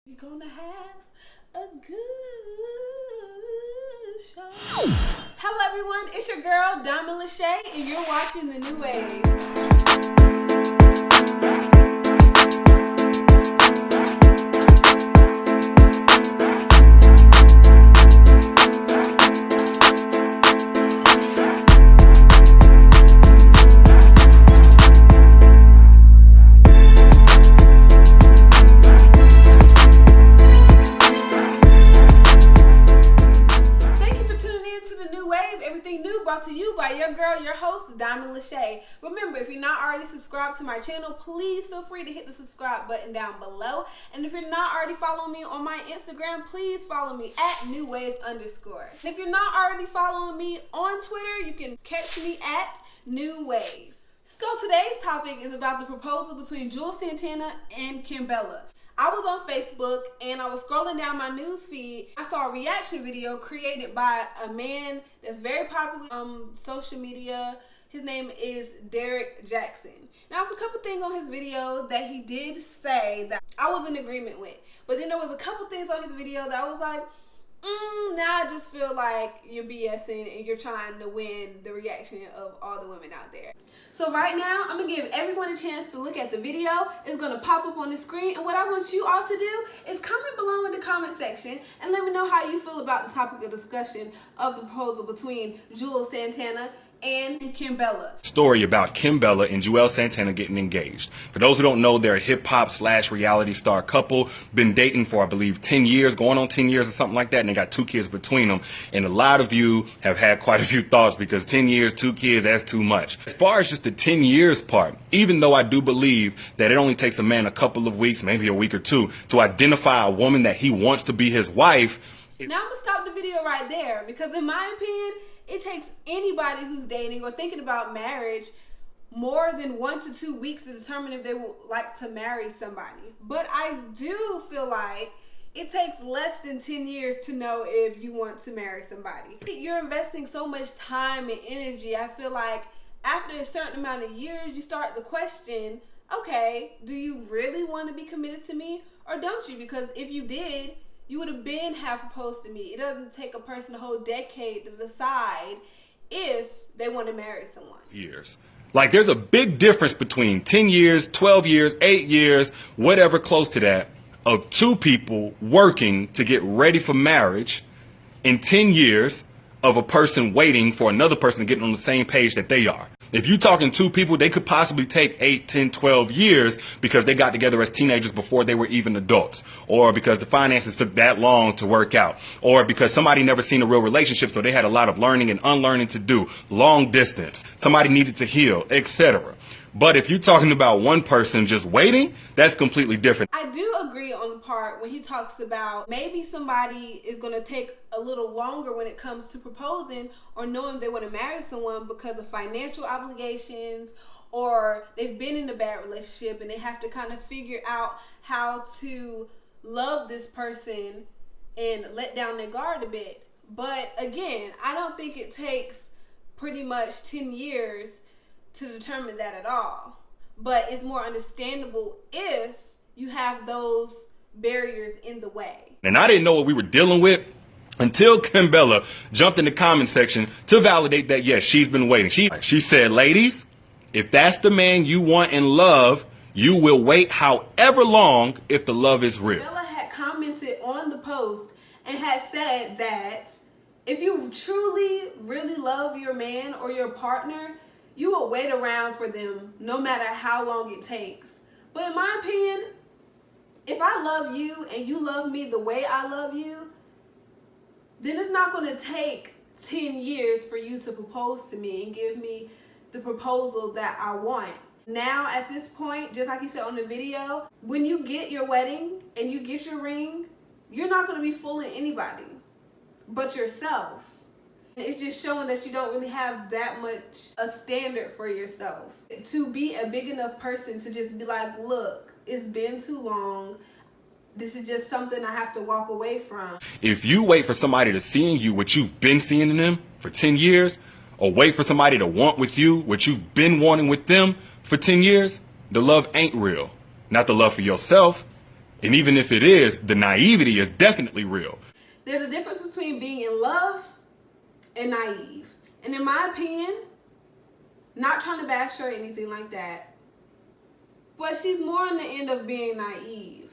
We're gonna have a good show. Hello everyone, it's your girl Diamond Lachey and you're watching The New Wave. Brought to you by your girl, your host, Diamond Lachey. Remember, if you're not already subscribed to my channel, please feel free to hit the subscribe button down below. And if you're not already following me on my Instagram, please follow me at @newwave_. And if you're not already following me on Twitter, you can catch me at @newwave. So today's topic is about the proposal between Juelz Santana and Kimbella. I was on Facebook and I was scrolling down my news feed. I saw a reaction video created by a man that's very popular on social media. His name is Derek Jackson. Now, there's a couple things on his video that he did say that I was in agreement with. But then there was a couple things on his video that I was like, now I just feel like you're BSing and you're trying to win the reaction of all the women out there. So right now, I'm going to give everyone a chance to look at the video. It's going to pop up on the screen. And what I want you all to do is comment below in the comment section and let me know how you feel about the topic of discussion of the proposal between Juelz Santana and Kimbella. Story about Kimbella and Juelz Santana getting engaged. For those who don't know, they're a hip-hop/reality star couple. Been dating for, I believe, 10 years, going on 10 years or something like that, and they got 2 kids between them. And a lot of you have had quite a few thoughts because 10 years, 2 kids, that's too much. As far as just the 10 years part, even though I do believe that it only takes a man a couple of weeks, maybe a week or two, to identify a woman that he wants to be his wife. Now I'm going to stop the video right there because in my opinion, it takes anybody who's dating or thinking about marriage more than 1 to 2 weeks to determine if they would like to marry somebody. But I do feel like it takes less than 10 years to know if you want to marry somebody. You're investing so much time and energy. I feel like after a certain amount of years, you start to question, okay, do you really want to be committed to me or don't you? Because if you did, you would have been proposed to me. It doesn't take a person a whole decade to decide if they want to marry someone. Years. Like, there's a big difference between 10 years, 12 years, 8 years, whatever close to that, of 2 people working to get ready for marriage, and 10 years of a person waiting for another person to get on the same page that they are. If you're talking 2 people, they could possibly take 8, 10, 12 years because they got together as teenagers before they were even adults, or because the finances took that long to work out, or because somebody never seen a real relationship, so they had a lot of learning and unlearning to do, long distance, somebody needed to heal, etc. But if you're talking about one person just waiting, that's completely different. I do agree on the part when he talks about maybe somebody is going to take a little longer when it comes to proposing or knowing they want to marry someone because of financial obligations or they've been in a bad relationship and they have to kind of figure out how to love this person and let down their guard a bit. But again, I don't think it takes pretty much 10 years to determine that at all. But it's more understandable if you have those barriers in the way. And I didn't know what we were dealing with until Kimbella jumped in the comment section to validate that, yes, she's been waiting. She said, ladies, if that's the man you want and love, you will wait however long if the love is real. Kimbella had commented on the post and had said that if you truly, really love your man or your partner, you will wait around for them no matter how long it takes. But in my opinion, if I love you and you love me the way I love you, then it's not going to take 10 years for you to propose to me and give me the proposal that I want. Now at this point, just like he said on the video, when you get your wedding and you get your ring, you're not going to be fooling anybody but yourself. It's just showing that you don't really have that much a standard for yourself. To be a big enough person to just be like, look, it's been too long. This is just something I have to walk away from. If you wait for somebody to see in you what you've been seeing in them for 10 years, or wait for somebody to want with you what you've been wanting with them for 10 years, the love ain't real. Not the love for yourself, And even if it is, the naivety is definitely real. There's a difference between being in love and naive. And in my opinion, not trying to bash her or anything like that, but she's more on the end of being naive.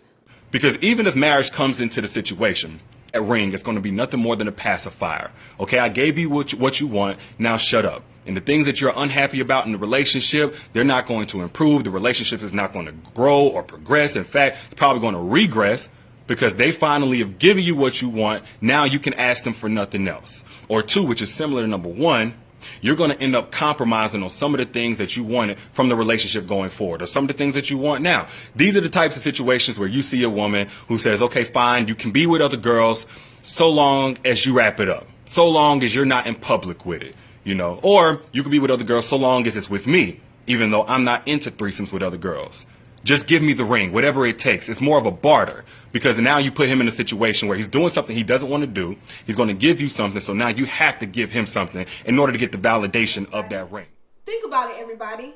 Because even if marriage comes into the situation, that ring is going to be nothing more than a pacifier. Okay, I gave you what you want, now shut up. And the things that you're unhappy about in the relationship, they're not going to improve. The relationship is not going to grow or progress. In fact, it's probably going to regress because they finally have given you what you want. Now you can ask them for nothing else. Or two, which is similar to number one, you're going to end up compromising on some of the things that you wanted from the relationship going forward, or some of the things that you want now. These are the types of situations where you see a woman who says, okay, fine, you can be with other girls so long as you wrap it up, so long as you're not in public with it, you know, or you can be with other girls so long as it's with me, even though I'm not into threesomes with other girls. Just give me the ring, whatever it takes. It's more of a barter, because now you put him in a situation where he's doing something he doesn't want to do. He's going to give you something, so now you have to give him something in order to get the validation of that ring. Think about it, everybody.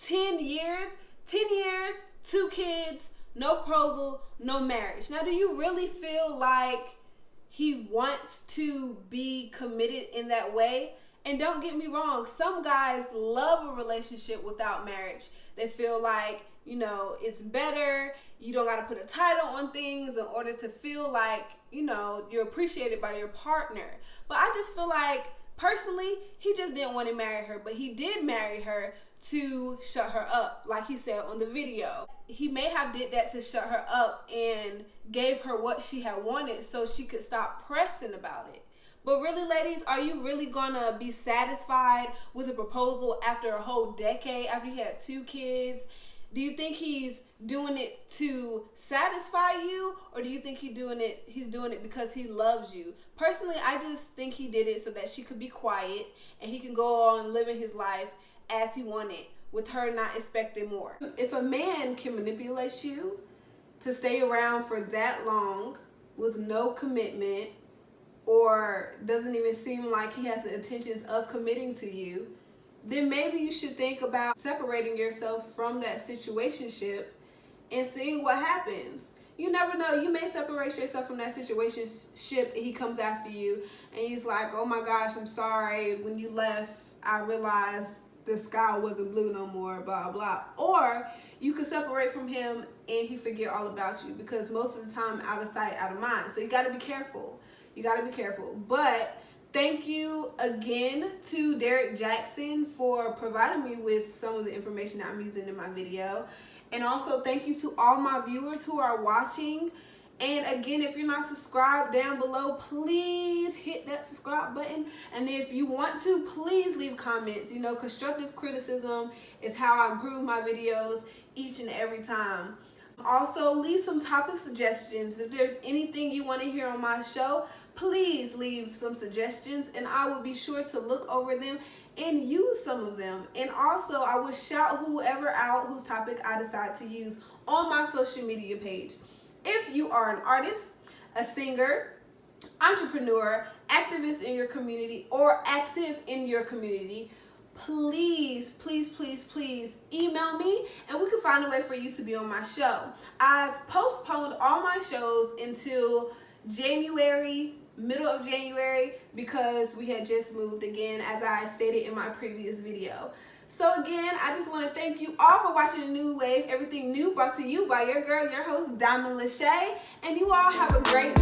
10 years, 2 kids, no proposal, no marriage. Now, do you really feel like he wants to be committed in that way? And don't get me wrong, some guys love a relationship without marriage. They feel like, you know, it's better. You don't got to put a title on things in order to feel like, you know, you're appreciated by your partner. But I just feel like, personally, he just didn't want to marry her. But he did marry her to shut her up, like he said on the video. He may have did that to shut her up and gave her what she had wanted so she could stop pressing about it. But really, ladies, are you really gonna be satisfied with a proposal after a whole decade, after you had 2 kids? Do you think he's doing it to satisfy you, or do you think he's doing it because he loves you? Personally, I just think he did it so that she could be quiet and he can go on living his life as he wanted, with her not expecting more. If a man can manipulate you to stay around for that long with no commitment, or doesn't even seem like he has the intentions of committing to you, then maybe you should think about separating yourself from that situationship and seeing what happens. You never know. You may separate yourself from that situationship and he comes after you and he's like, oh my gosh, I'm sorry. When you left, I realized the sky wasn't blue no more, blah, blah. Or you could separate from him and he forget all about you, because most of the time, out of sight, out of mind. So you got to be careful. You got to be careful. But thank you again to Derek Jackson for providing me with some of the information that I'm using in my video. And also thank you to all my viewers who are watching. And again, if you're not subscribed, down below, please hit that subscribe button. And if you want to, please leave comments. You know, constructive criticism is how I improve my videos each and every time. Also, leave some topic suggestions. If there's anything you want to hear on my show, please leave some suggestions and I will be sure to look over them and use some of them. And also, I will shout whoever out whose topic I decide to use on my social media page. If you are an artist, a singer, entrepreneur, activist in your community, or active in your community, please, please, please, please email me and we can find a way for you to be on my show. I've postponed all my shows until January, middle of January, because we had just moved again, as I stated in my previous video. So again, I just want to thank you all for watching The New Wave, everything new, brought to you by your girl, your host, Diamond Lachey, and you all have a great